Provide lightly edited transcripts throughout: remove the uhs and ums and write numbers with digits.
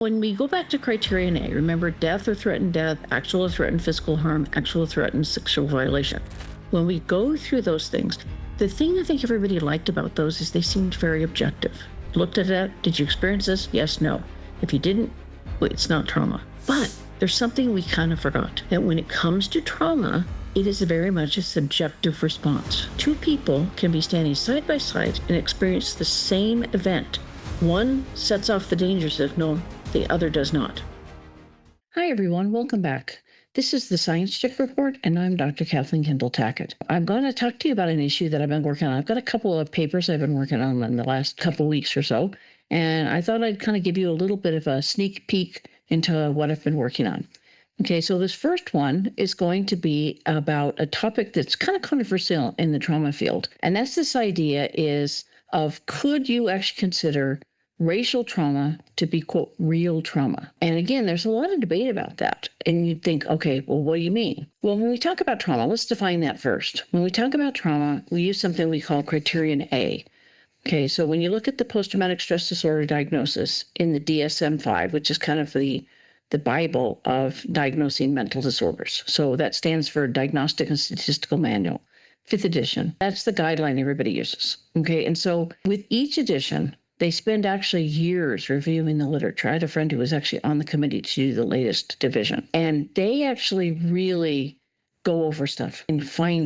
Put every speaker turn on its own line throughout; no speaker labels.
When we go back to Criterion A, remember death or threatened death, actual or threatened physical harm, actual or threatened sexual violation. When we go through those things, the thing I think everybody liked about those is they seemed very objective. Looked at that, did you experience this? Yes, no. If you didn't, well, it's not trauma. But there's something we kind of forgot, that when it comes to trauma, it is very much a subjective response. Two people can be standing side by side and experience the same event. One sets off the danger signal, the other does not. Hi, everyone. Welcome back. This is the Science Check Report, and I'm Dr. Kathleen Kendall Tackett. I'm going to talk to you about an issue that I've been working on. I've got a couple of papers I've been working on in the last couple of weeks or so, and I thought I'd kind of give you a little bit of a sneak peek into what I've been working on. Okay, so this first one is going to be about a topic that's kind of controversial in the trauma field, and that's this idea of could you actually consider racial trauma to be, quote, real trauma? And again, there's a lot of debate about that. And you'd think, okay, well, what do you mean? Well, when we talk about trauma, let's define that first. When we talk about trauma, we use something we call Criterion A. Okay, so when you look at the post-traumatic stress disorder diagnosis in the DSM-5, which is kind of the Bible of diagnosing mental disorders. So that stands for Diagnostic and Statistical Manual, 5th edition. That's the guideline everybody uses. Okay, and so with each edition, they spend actually years reviewing the literature. I had a friend who was actually on the committee to do the latest division, and they actually really go over stuff in fine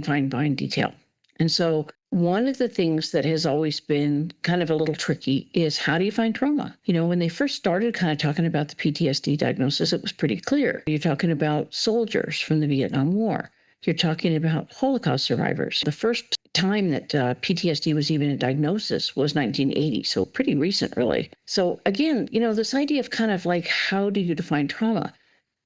detail. And so one of the things that has always been kind of a little tricky is how do you find trauma? You know, when they first started kind of talking about the PTSD diagnosis, it was pretty clear. You're talking about soldiers from the Vietnam War. You're talking about Holocaust survivors. The first time that PTSD was even a diagnosis was 1980, so pretty recent, really. So again, you know, this idea of kind of like, how do you define trauma?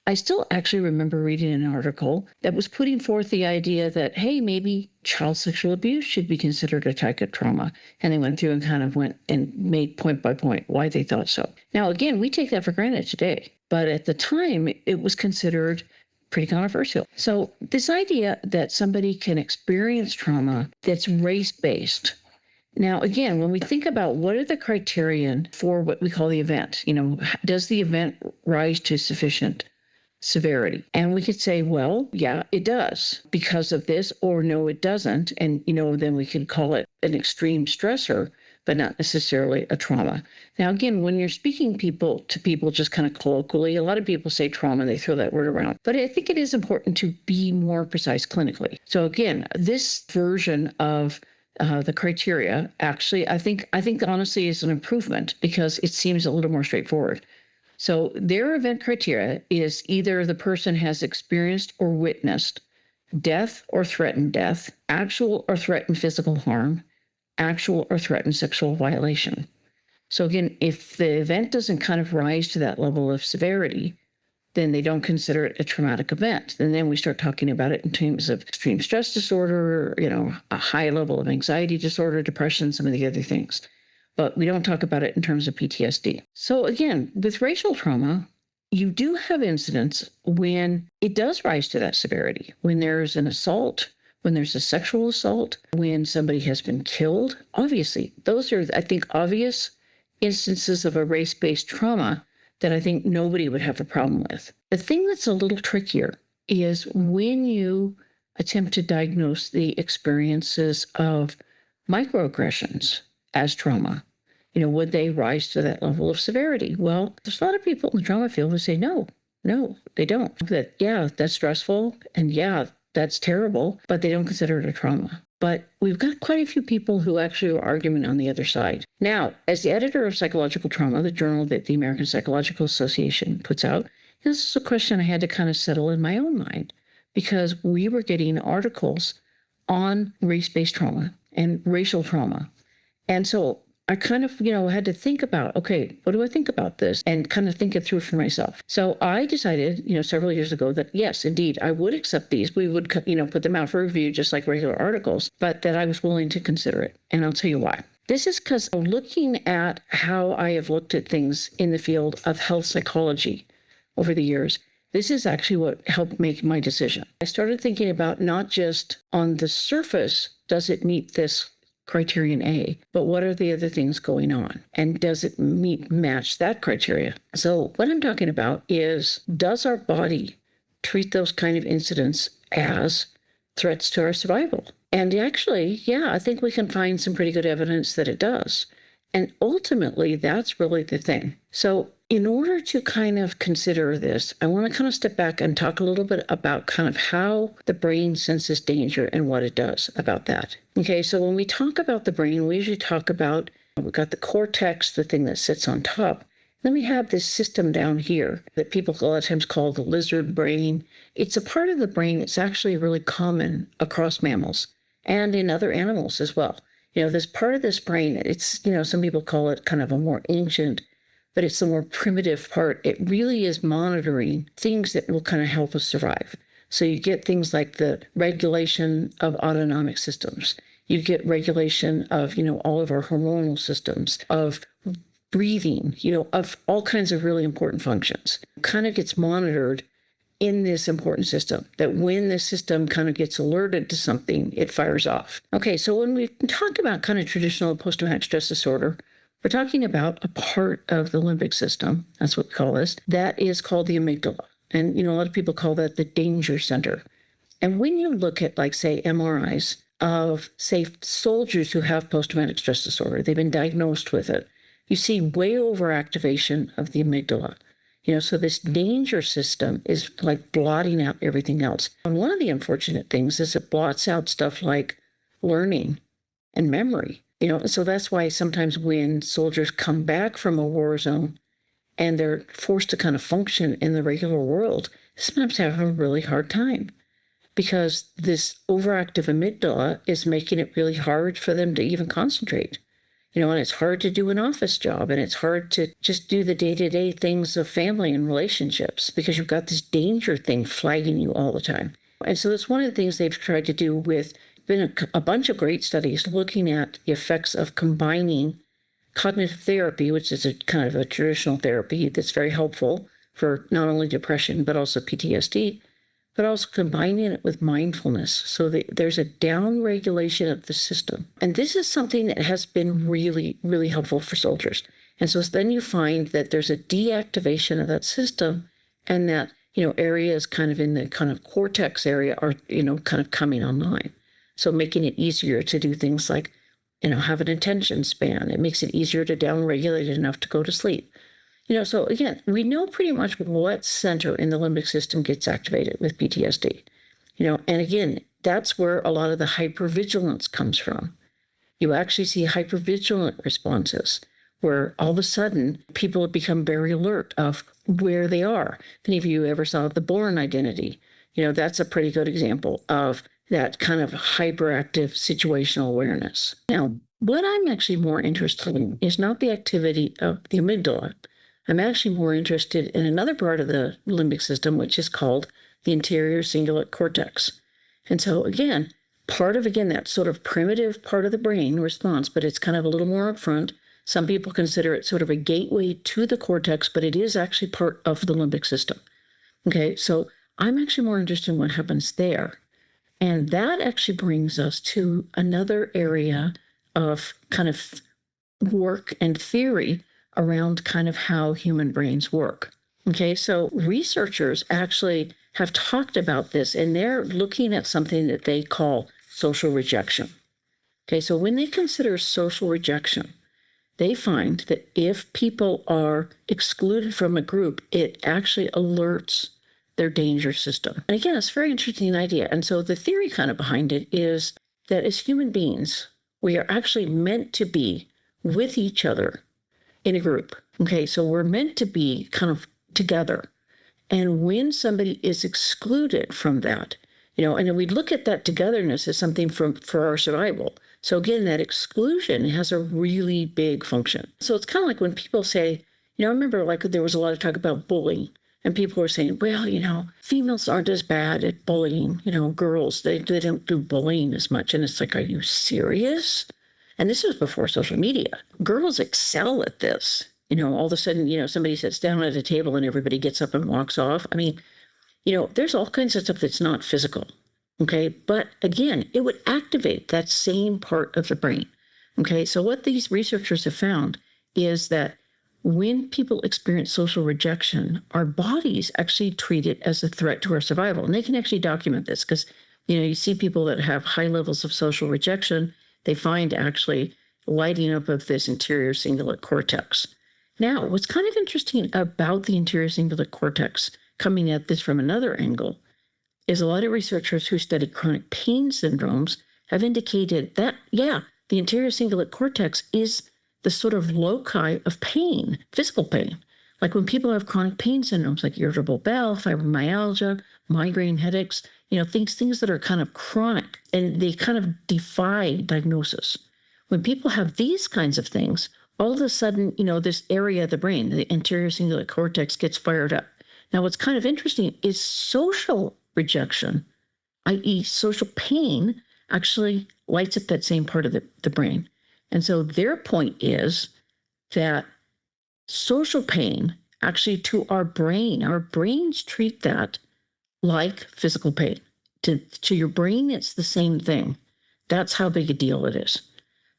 I still actually remember reading an article that was putting forth the idea that, hey, maybe child sexual abuse should be considered a type of trauma. And they went through and kind of went and made point by point why they thought so. Now, again, we take that for granted today, but at the time, it was considered pretty controversial. So this idea that somebody can experience trauma that's race-based. Now, again, when we think about what are the criterion for what we call the event, you know, does the event rise to sufficient severity? And we could say, well, yeah, it does because of this, or no, it doesn't. And, you know, then we could call it an extreme stressor, but not necessarily a trauma. Now, again, when you're speaking to people just kind of colloquially, a lot of people say trauma, they throw that word around. But I think it is important to be more precise clinically. So again, this version of the criteria, actually, I think honestly is an improvement because it seems a little more straightforward. So their event criteria is either the person has experienced or witnessed death or threatened death, actual or threatened physical harm, actual or threatened sexual violation. So again, if the event doesn't kind of rise to that level of severity, then they don't consider it a traumatic event. And then we start talking about it in terms of extreme stress disorder, you know, a high level of anxiety disorder, depression, some of the other things. But we don't talk about it in terms of PTSD. So again, with racial trauma, you do have incidents when it does rise to that severity, when there's an assault, when there's a sexual assault, when somebody has been killed. Obviously, those are, I think, obvious instances of a race-based trauma that I think nobody would have a problem with. The thing that's a little trickier is when you attempt to diagnose the experiences of microaggressions as trauma. You know, would they rise to that level of severity? Well, there's a lot of people in the trauma field who say no, they don't. That, yeah, that's stressful, and yeah, that's terrible, but they don't consider it a trauma. But we've got quite a few people who actually are arguing on the other side. Now, as the editor of Psychological Trauma, the journal that the American Psychological Association puts out, this is a question I had to kind of settle in my own mind because we were getting articles on race-based trauma and racial trauma. And so I kind of, had to think about, okay, what do I think about this? And kind of think it through for myself. So I decided, several years ago that yes, indeed, I would accept these. We would, put them out for review just like regular articles, but that I was willing to consider it. And I'll tell you why. This is because looking at how I have looked at things in the field of health psychology over the years, this is actually what helped make my decision. I started thinking about not just on the surface, does it meet this Criterion A, but what are the other things going on? And does it match that criteria? So what I'm talking about is, does our body treat those kind of incidents as threats to our survival? And actually, yeah, I think we can find some pretty good evidence that it does. And ultimately, that's really the thing. So in order to kind of consider this, I want to kind of step back and talk a little bit about kind of how the brain senses danger and what it does about that. Okay, so when we talk about the brain, we usually talk about, we've got the cortex, the thing that sits on top. Then we have this system down here that people a lot of times call the lizard brain. It's a part of the brain that's actually really common across mammals and in other animals as well. This part of this brain, it's, some people call it kind of a more ancient, but it's the more primitive part. It really is monitoring things that will kind of help us survive. So you get things like the regulation of autonomic systems. You get regulation of, all of our hormonal systems, of breathing, of all kinds of really important functions. It kind of gets monitored in this important system, that when the system kind of gets alerted to something, it fires off. Okay, so when we talk about kind of traditional post-traumatic stress disorder, we're talking about a part of the limbic system, that's what we call this, that is called the amygdala. And, a lot of people call that the danger center. And when you look at, like, say, MRIs of, say, soldiers who have post-traumatic stress disorder, they've been diagnosed with it, you see way overactivation of the amygdala. So this danger system is like blotting out everything else. And one of the unfortunate things is it blots out stuff like learning and memory. So that's why sometimes when soldiers come back from a war zone and they're forced to kind of function in the regular world, sometimes have a really hard time because this overactive amygdala is making it really hard for them to even concentrate. And it's hard to do an office job, and it's hard to just do the day-to-day things of family and relationships because you've got this danger thing flagging you all the time. And so it's one of the things they've tried to do with, been a bunch of great studies looking at the effects of combining cognitive therapy, which is a kind of a traditional therapy that's very helpful for not only depression, but also PTSD, but also combining it with mindfulness so that there's a down-regulation of the system. And this is something that has been really, really helpful for soldiers. And so then you find that there's a deactivation of that system and that, areas kind of in the kind of cortex area are, kind of coming online. So making it easier to do things like, have an attention span. It makes it easier to down-regulate enough to go to sleep. So again, we know pretty much what center in the limbic system gets activated with PTSD. And again, that's where a lot of the hypervigilance comes from. You actually see hypervigilant responses where all of a sudden people have become very alert of where they are. If any of you ever saw The Bourne Identity, that's a pretty good example of that kind of hyperactive situational awareness. Now, what I'm actually more interested in is not the activity of the amygdala. I'm actually more interested in another part of the limbic system, which is called the anterior cingulate cortex. And so again, part of, that sort of primitive part of the brain response, but it's kind of a little more upfront. Some people consider it sort of a gateway to the cortex, but it is actually part of the limbic system. Okay, so I'm actually more interested in what happens there. And that actually brings us to another area of kind of work and theory around kind of how human brains work. Okay, so researchers actually have talked about this, and they're looking at something that they call social rejection. Okay, so when they consider social rejection, they find that if people are excluded from a group, it actually alerts their danger system. And again, it's a very interesting idea. And so the theory kind of behind it is that as human beings, we are actually meant to be with each other in a group. Okay, so we're meant to be kind of together. And when somebody is excluded from that, and then we look at that togetherness as something for our survival. So again, that exclusion has a really big function. So it's kind of like when people say, I remember like there was a lot of talk about bullying. And people were saying, well, females aren't as bad at bullying. Girls, they don't do bullying as much. And it's like, are you serious? And this was before social media. Girls excel at this. All of a sudden, somebody sits down at a table and everybody gets up and walks off. I mean, there's all kinds of stuff that's not physical. Okay. But again, it would activate that same part of the brain. Okay, so what these researchers have found is that when people experience social rejection, our bodies actually treat it as a threat to our survival. And they can actually document this because, you see people that have high levels of social rejection, they find actually lighting up of this anterior cingulate cortex. Now, what's kind of interesting about the anterior cingulate cortex, coming at this from another angle, is a lot of researchers who study chronic pain syndromes have indicated that, the anterior cingulate cortex is the sort of loci of pain, physical pain. Like when people have chronic pain syndromes like irritable bowel, fibromyalgia, migraine headaches, things that are kind of chronic and they kind of defy diagnosis. When people have these kinds of things, all of a sudden, this area of the brain, the anterior cingulate cortex, gets fired up. Now, what's kind of interesting is social rejection, i.e. social pain, actually lights up that same part of the brain. And so their point is that social pain, actually to our brains treat that like physical pain. To your brain, it's the same thing. That's how big a deal it is.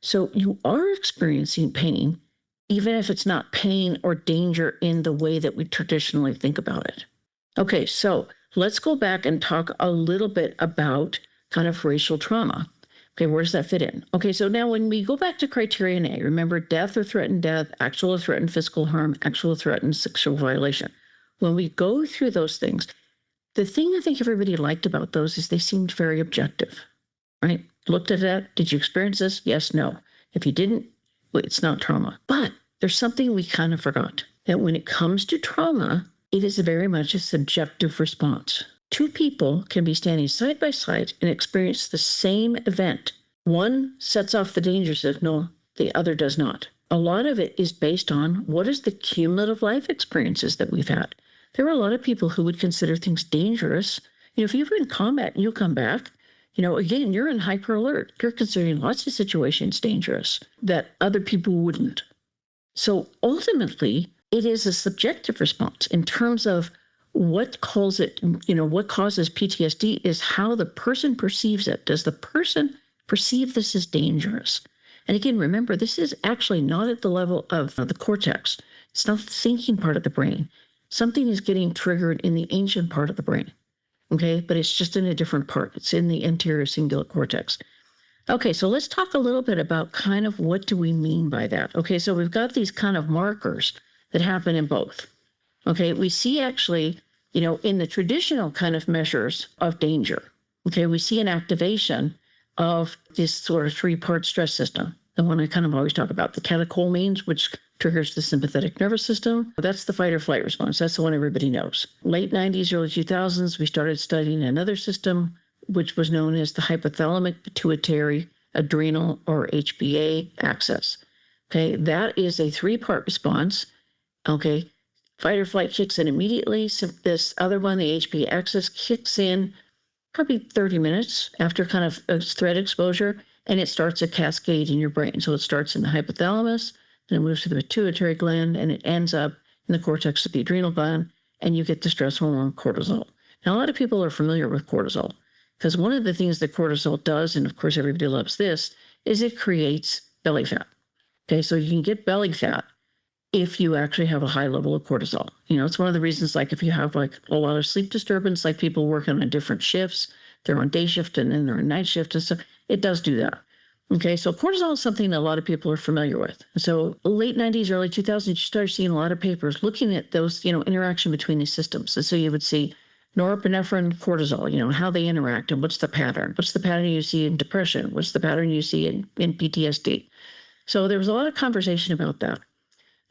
So you are experiencing pain, even if it's not pain or danger in the way that we traditionally think about it. Okay, so let's go back and talk a little bit about kind of racial trauma. Okay, where does that fit in? Okay, so now when we go back to Criterion A, remember death or threatened death, actual or threatened physical harm, actual or threatened sexual violation. When we go through those things, the thing I think everybody liked about those is they seemed very objective, right? Looked at that, did you experience this? Yes, no. If you didn't, well, it's not trauma. But there's something we kind of forgot, that when it comes to trauma, it is very much a subjective response. Two people can be standing side by side and experience the same event. One sets off the danger signal, the other does not. A lot of it is based on what is the cumulative life experiences that we've had. There are a lot of people who would consider things dangerous. If you're in combat and you come back, again, you're in hyper alert. You're considering lots of situations dangerous that other people wouldn't. So ultimately, it is a subjective response in terms of what causes PTSD is how the person perceives it. Does the person perceive this as dangerous? And again, remember, this is actually not at the level of the cortex. It's not the thinking part of the brain. Something is getting triggered in the ancient part of the brain, okay? But it's just in a different part. It's in the anterior cingulate cortex. Okay, so let's talk a little bit about kind of what do we mean by that. Okay, so we've got these kind of markers that happen in both. Okay, we see actually, in the traditional kind of measures of danger, okay, we see an activation of this sort of three-part stress system. The one I kind of always talk about, the catecholamines, which triggers the sympathetic nervous system. That's the fight or flight response. That's the one everybody knows. Late 90s, early 2000s, we started studying another system, which was known as the hypothalamic pituitary adrenal or HPA axis. Okay, that is a three-part response. Okay, fight or flight kicks in immediately. So this other one, the HPA axis, kicks in probably 30 minutes after kind of a threat exposure, and it starts a cascade in your brain. So it starts in the hypothalamus, then it moves to the pituitary gland, and it ends up in the cortex of the adrenal gland, and you get the stress hormone cortisol. Now, a lot of people are familiar with cortisol because one of the things that cortisol does, and of course everybody loves this, is it creates belly fat. Okay, so you can get belly fat if you actually have a high level of cortisol. It's one of the reasons, like if you have like a lot of sleep disturbance, like people working on different shifts, they're on day shift and then they're on night shift and stuff, it does do that. Okay, so cortisol is something that a lot of people are familiar with. So late 90s, early 2000s, you started seeing a lot of papers looking at those, interaction between these systems. And so you would see norepinephrine, cortisol, how they interact and what's the pattern. What's the pattern you see in depression? What's the pattern you see in PTSD? So there was a lot of conversation about that.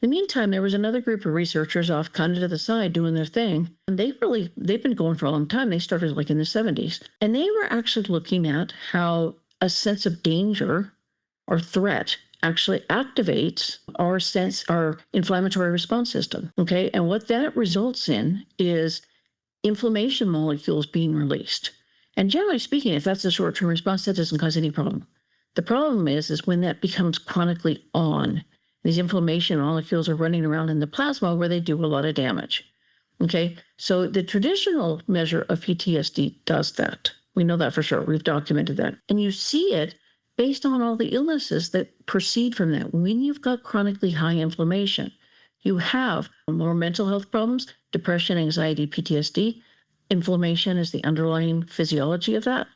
In the meantime, there was another group of researchers off kind of to the side doing their thing. And they've been going for a long time. They started like in the 70s. And they were actually looking at how a sense of danger or threat actually activates our inflammatory response system. Okay. And what that results in is inflammation molecules being released. And generally speaking, if that's a short-term response, that doesn't cause any problem. The problem is when that becomes chronically on. These inflammation molecules are running around in the plasma where they do a lot of damage. Okay, so the traditional measure of PTSD does that. We know that for sure. We've documented that. And you see it based on all the illnesses that proceed from that. When you've got chronically high inflammation, you have more mental health problems, depression, anxiety, PTSD. Inflammation is the underlying physiology of that.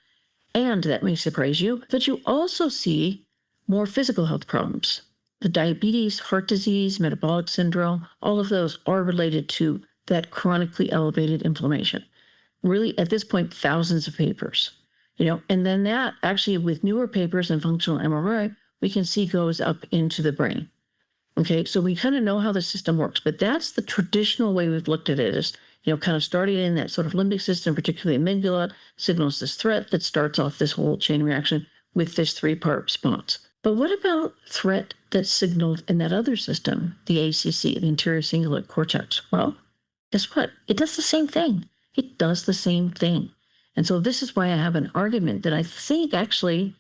And that may surprise you, but you also see more physical health problems. The diabetes, heart disease, metabolic syndrome, all of those are related to that chronically elevated inflammation. Really, at this point, thousands of papers, and then that actually with newer papers and functional MRI, we can see goes up into the brain. Okay, so we kind of know how the system works, but that's the traditional way we've looked at it is, kind of starting in that sort of limbic system, particularly amygdala, signals this threat that starts off this whole chain reaction with this three-part response. But what about threat that's signaled in that other system, the ACC, the anterior cingulate cortex? Well, guess what? It does the same thing. It does the same thing. And so this is why I have an argument that I think actually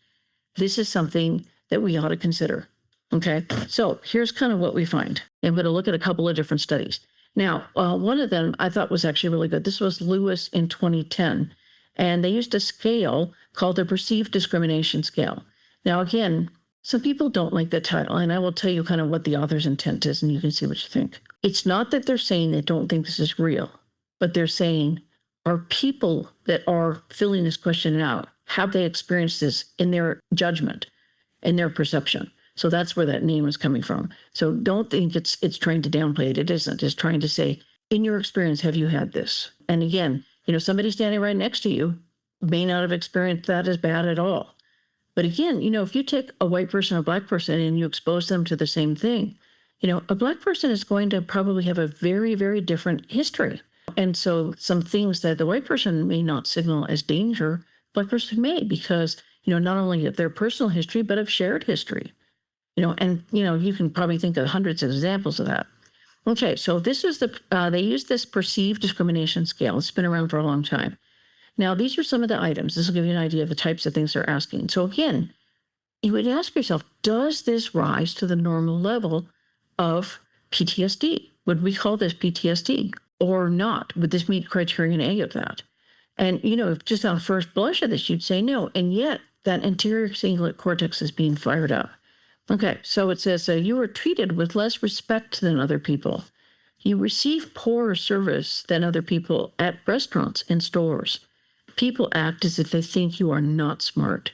this is something that we ought to consider. Okay, so here's kind of what we find. I'm going to look at a couple of different studies. Now, one of them I thought was actually really good. This was Lewis in 2010, and they used a scale called the Perceived Discrimination Scale. Now, again, some people don't like the title, and I will tell you kind of what the author's intent is, and you can see what you think. It's not that they're saying they don't think this is real, but they're saying, are people that are filling this question out, have they experienced this in their judgment, in their perception? So that's where that name is coming from. So don't think it's trying to downplay it. It isn't. It's trying to say, in your experience, have you had this? And again, somebody standing right next to you may not have experienced that as bad at all. But again, if you take a white person or a black person and you expose them to the same thing, a black person is going to probably have a very, very different history. And so some things that the white person may not signal as danger, black person may, because, not only of their personal history, but of shared history. And you can probably think of hundreds of examples of that. Okay, so this is they use this perceived discrimination scale. It's been around for a long time. Now, these are some of the items. This will give you an idea of the types of things they're asking. So again, you would ask yourself, does this rise to the normal level of PTSD? Would we call this PTSD or not? Would this meet criterion A of that? And, if just on first blush of this, you'd say no. And yet that anterior cingulate cortex is being fired up. Okay, so it says, you are treated with less respect than other people. You receive poorer service than other people at restaurants and stores. People act as if they think you are not smart.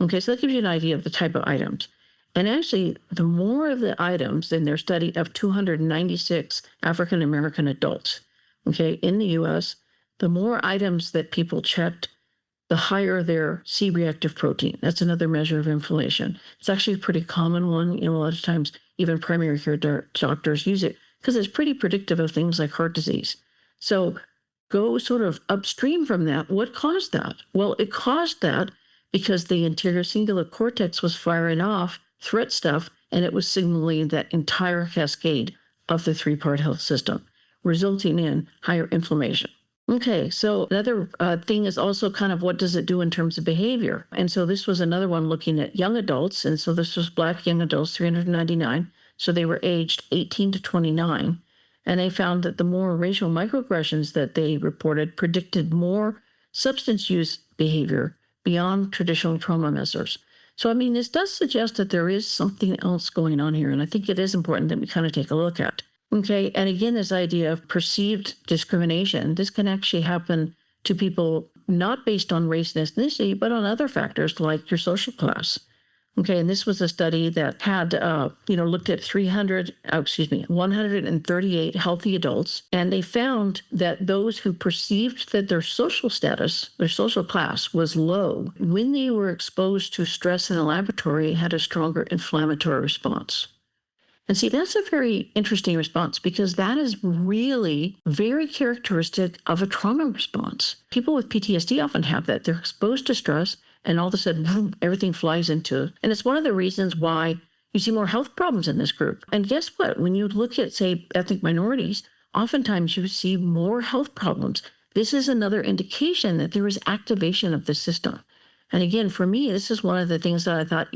Okay, so that gives you an idea of the type of items. And actually, the more of the items in their study of 296 African-American adults, in the U.S., the more items that people checked, the higher their C-reactive protein. That's another measure of inflammation. It's actually a pretty common one. A lot of times, even primary care doctors use it because it's pretty predictive of things like heart disease. So go sort of upstream from that. What caused that? Well, it caused that because the anterior cingulate cortex was firing off threat stuff, and it was signaling that entire cascade of the three-part health system, resulting in higher inflammation. Okay, so another thing is also kind of what does it do in terms of behavior? And so this was another one looking at young adults. And so this was Black young adults, 399. So they were aged 18 to 29. And they found that the more racial microaggressions that they reported predicted more substance use behavior beyond traditional trauma measures. So, this does suggest that there is something else going on here. And I think it is important that we kind of take a look at. Okay, and again, this idea of perceived discrimination, this can actually happen to people not based on race and ethnicity, but on other factors like your social class. Okay, and this was a study that had, looked at 138 healthy adults, and they found that those who perceived that their social status, their social class was low, when they were exposed to stress in the laboratory, had a stronger inflammatory response. And see, that's a very interesting response because that is really very characteristic of a trauma response. People with PTSD often have that. They're exposed to stress and all of a sudden, boom, everything flies into. And it's one of the reasons why you see more health problems in this group. And guess what? When you look at, say, ethnic minorities, oftentimes you see more health problems. This is another indication that there is activation of the system. And again, for me, this is one of the things that I thought,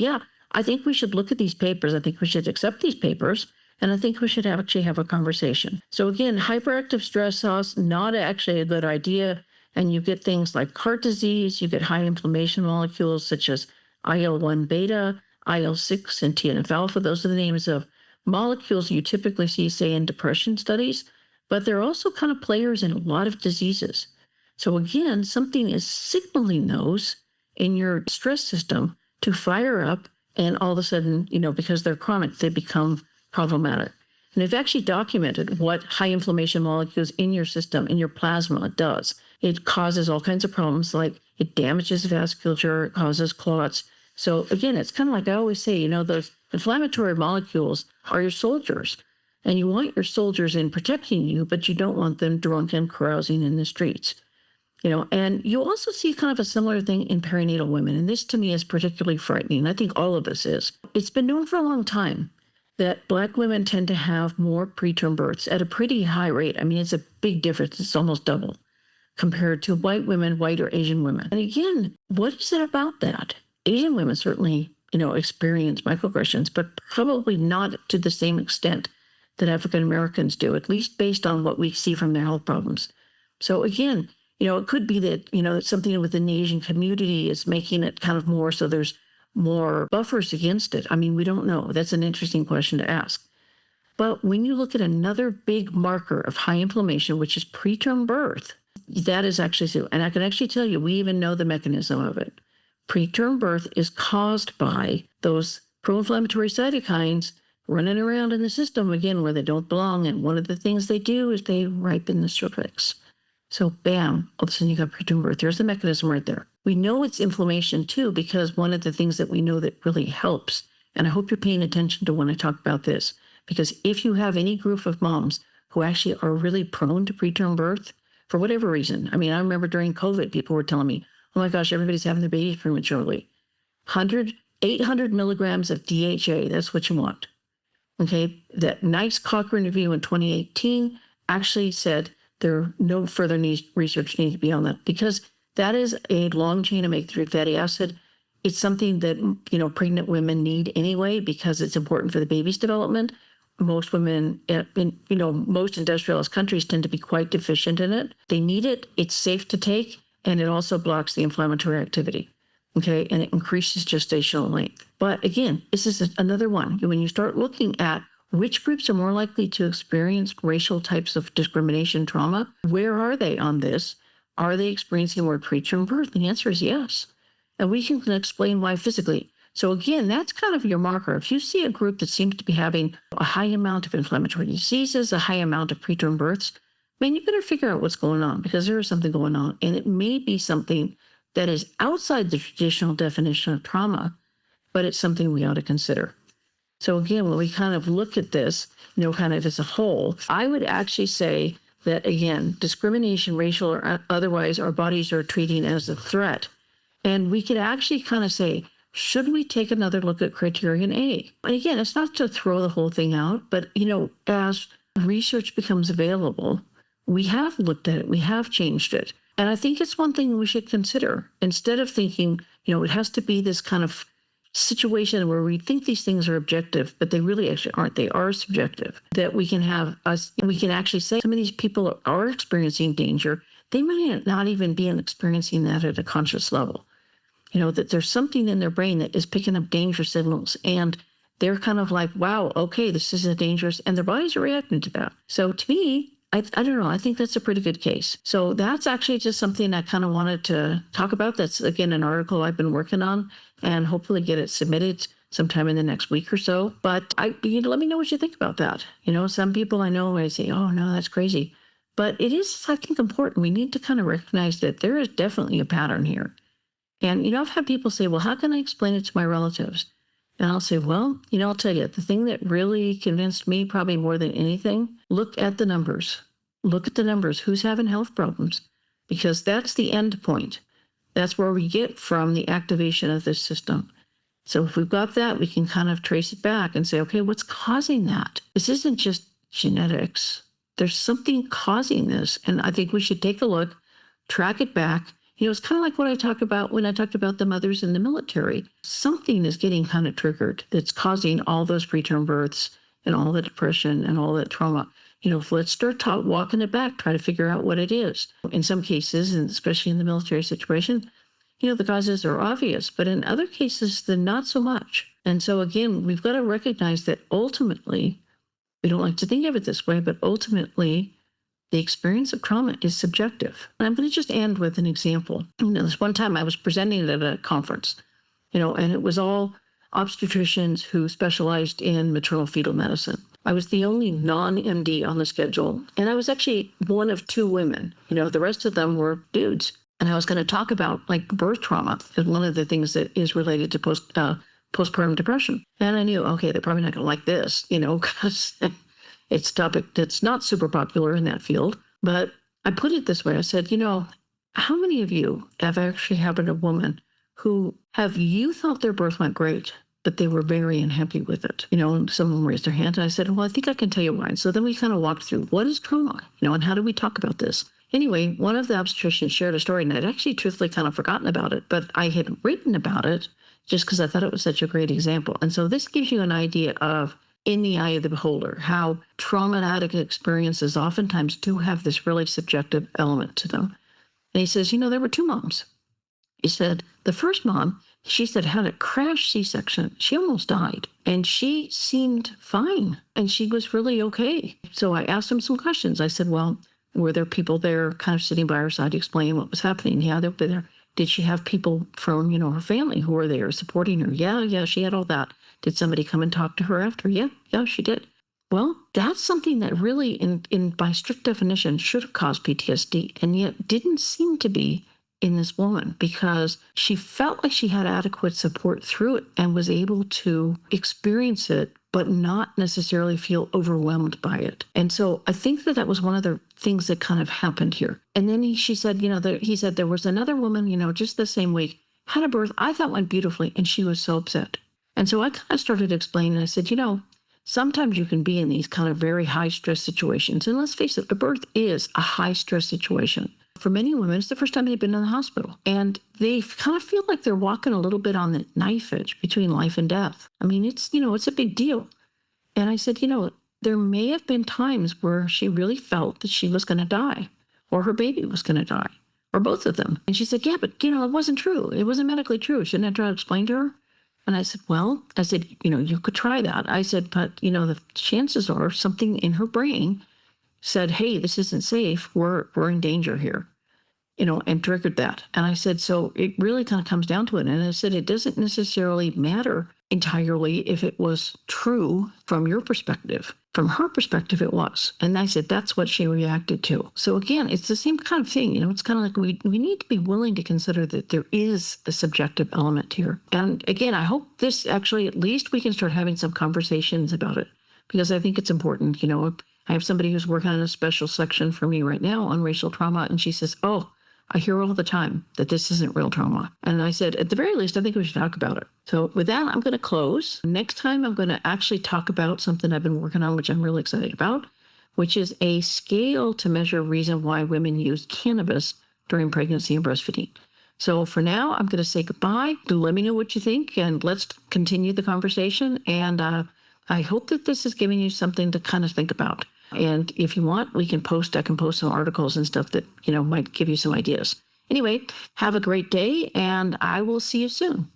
I think we should look at these papers. I think we should accept these papers. And I think we should actually have a conversation. So again, hyperactive stress sauce, not actually a good idea. And you get things like heart disease, you get high inflammation molecules such as IL-1 beta, IL-6, and TNF-alpha. Those are the names of molecules you typically see, say, in depression studies, but they're also kind of players in a lot of diseases. So again, something is signaling those in your stress system to fire up, and all of a sudden, because they're chronic, they become problematic. And they've actually documented what high inflammation molecules in your system, in your plasma, does. It causes all kinds of problems, like it damages vasculature, it causes clots. So again, it's kind of like I always say, those inflammatory molecules are your soldiers. And you want your soldiers in protecting you, but you don't want them drunk and carousing in the streets. And you also see kind of a similar thing in perinatal women. And this to me is particularly frightening. I think all of us is. It's been known for a long time that Black women tend to have more preterm births at a pretty high rate. I mean, it's a big difference. It's almost double compared to white women, white or Asian women. And again, what is it about that? Asian women certainly, experience microaggressions, but probably not to the same extent that African Americans do, at least based on what we see from their health problems. So again, it could be that, it's something within the Asian community is making it kind of more so there's more buffers against it. I mean, we don't know. That's an interesting question to ask. But when you look at another big marker of high inflammation, which is preterm birth, that is actually, and I can actually tell you, we even know the mechanism of it. Preterm birth is caused by those pro-inflammatory cytokines running around in the system, again, where they don't belong. And one of the things they do is they ripen the cervix. So bam, all of a sudden you got preterm birth. There's the mechanism right there. We know it's inflammation too, because one of the things that we know that really helps, and I hope you're paying attention to when I talk about this, because if you have any group of moms who actually are really prone to preterm birth, for whatever reason, I mean, I remember during COVID, people were telling me, oh my gosh, everybody's having their babies prematurely. 800 milligrams of DHA, that's what you want. Okay, that nice Cochrane review in 2018 actually said there no further research needs to be on that, because that is a long chain omega-3 fatty acid. It's something that, pregnant women need anyway, because it's important for the baby's development. Most women in, most industrialized countries tend to be quite deficient in it. They need it. It's safe to take, and it also blocks the inflammatory activity. Okay, and it increases gestational length. But again, this is another one. When you start looking at which groups are more likely to experience racial types of discrimination trauma, where are they on this? Are they experiencing more preterm birth? The answer is yes. And we can explain why physically. So again, that's kind of your marker. If you see a group that seems to be having a high amount of inflammatory diseases, a high amount of preterm births, man, you better figure out what's going on, because there is something going on. And it may be something that is outside the traditional definition of trauma, but it's something we ought to consider. So again, when we kind of look at this, kind of as a whole, I would actually say that, again, discrimination, racial or otherwise, our bodies are treating as a threat. And we could actually kind of say, should we take another look at Criterion A? And again, it's not to throw the whole thing out, but, as research becomes available, we have looked at it, we have changed it. And I think it's one thing we should consider. Instead of thinking, it has to be this kind of situation where we think these things are objective, but they really actually aren't. They are subjective. That we can actually say some of these people are experiencing danger. They might not even be experiencing that at a conscious level. That there's something in their brain that is picking up danger signals, and they're kind of like, wow, okay, this is a dangerous, and their bodies are reacting to that. So to me, I don't know. I think that's a pretty good case. So that's actually just something I kind of wanted to talk about. That's, again, an article I've been working on, and hopefully get it submitted sometime in the next week or so. But let me know what you think about that. Some people I know, I say, oh, no, that's crazy. But it is, I think, important. We need to kind of recognize that there is definitely a pattern here. And, I've had people say, well, how can I explain it to my relatives? And I'll say, well, I'll tell you, the thing that really convinced me probably more than anything, look at the numbers. Look at the numbers. Who's having health problems? Because that's the end point. That's where we get from the activation of this system. So if we've got that, we can kind of trace it back and say, okay, what's causing that? This isn't just genetics. There's something causing this. And I think we should take a look, track it back. It's kind of like what I talk about when I talked about the mothers in the military. Something is getting kind of triggered that's causing all those preterm births and all the depression and all that trauma. Let's start walking it back, try to figure out what it is. In some cases, and especially in the military situation, the causes are obvious, but in other cases, then not so much. And so again, we've got to recognize that ultimately, we don't like to think of it this way, but ultimately, the experience of trauma is subjective. And I'm going to just end with an example. This one time I was presenting at a conference, and it was all obstetricians who specialized in maternal fetal medicine. I was the only non-MD on the schedule, and I was actually one of two women. The rest of them were dudes. And I was going to talk about birth trauma as one of the things that is related to postpartum depression. And I knew, okay, they're probably not going to like this, because it's a topic that's not super popular in that field. But I put it this way. I said, how many of you have actually had a woman who you thought their birth went great, but they were very unhappy with it? And some of them raised their hand. And I said, well, I think I can tell you why. So then we kind of walked through, what is trauma? And how do we talk about this? Anyway, one of the obstetricians shared a story, and I'd actually truthfully kind of forgotten about it, but I had written about it just because I thought it was such a great example. And so this gives you an idea of, in the eye of the beholder, how traumatic experiences oftentimes do have this really subjective element to them. And he says, there were two moms. He said, the first mom, she said, had a crash C-section. She almost died, and she seemed fine, and she was really okay. So I asked him some questions. I said, well, were there people there kind of sitting by her side to explain what was happening? Yeah, they were there. Did she have people from, her family who were there supporting her? Yeah, she had all that. Did somebody come and talk to her after? Yeah, she did. Well, that's something that really, in by strict definition, should have caused PTSD, and yet didn't seem to be in this woman, because she felt like she had adequate support through it and was able to experience it, but not necessarily feel overwhelmed by it. And so I think that was one of the things that kind of happened here. And then she said, he said there was another woman, just the same week, had a birth I thought went beautifully, and she was so upset. And so I kind of started explaining. I said, sometimes you can be in these kind of very high stress situations. And let's face it, a birth is a high stress situation. For many women, it's the first time they've been in the hospital, and they kind of feel like they're walking a little bit on the knife edge between life and death. I mean, it's a big deal. And I said, there may have been times where she really felt that she was going to die, or her baby was going to die, or both of them. And she said, yeah, but, it wasn't true. It wasn't medically true. Shouldn't I try to explain to her? And I said, you could try that. I said, but, the chances are something in her brain said, hey, this isn't safe. We're in danger here, and triggered that. And I said, so it really kind of comes down to it. And I said, it doesn't necessarily matter entirely if it was true from your perspective. From her perspective, it was. And I said, that's what she reacted to. So again, it's the same kind of thing. It's kind of like we need to be willing to consider that there is a subjective element here. And again, I hope this actually, at least we can start having some conversations about it, because I think it's important. I have somebody who's working on a special section for me right now on racial trauma, and she says, oh, I hear all the time that this isn't real trauma. And I said, at the very least, I think we should talk about it. So with that, I'm going to close. Next time, I'm going to actually talk about something I've been working on, which I'm really excited about, which is a scale to measure reason why women use cannabis during pregnancy and breastfeeding. So for now, I'm going to say goodbye. Do let me know what you think, and let's continue the conversation. And I hope that this is giving you something to kind of think about. And if you want, I can post some articles and stuff that, might give you some ideas. Anyway, have a great day, and I will see you soon.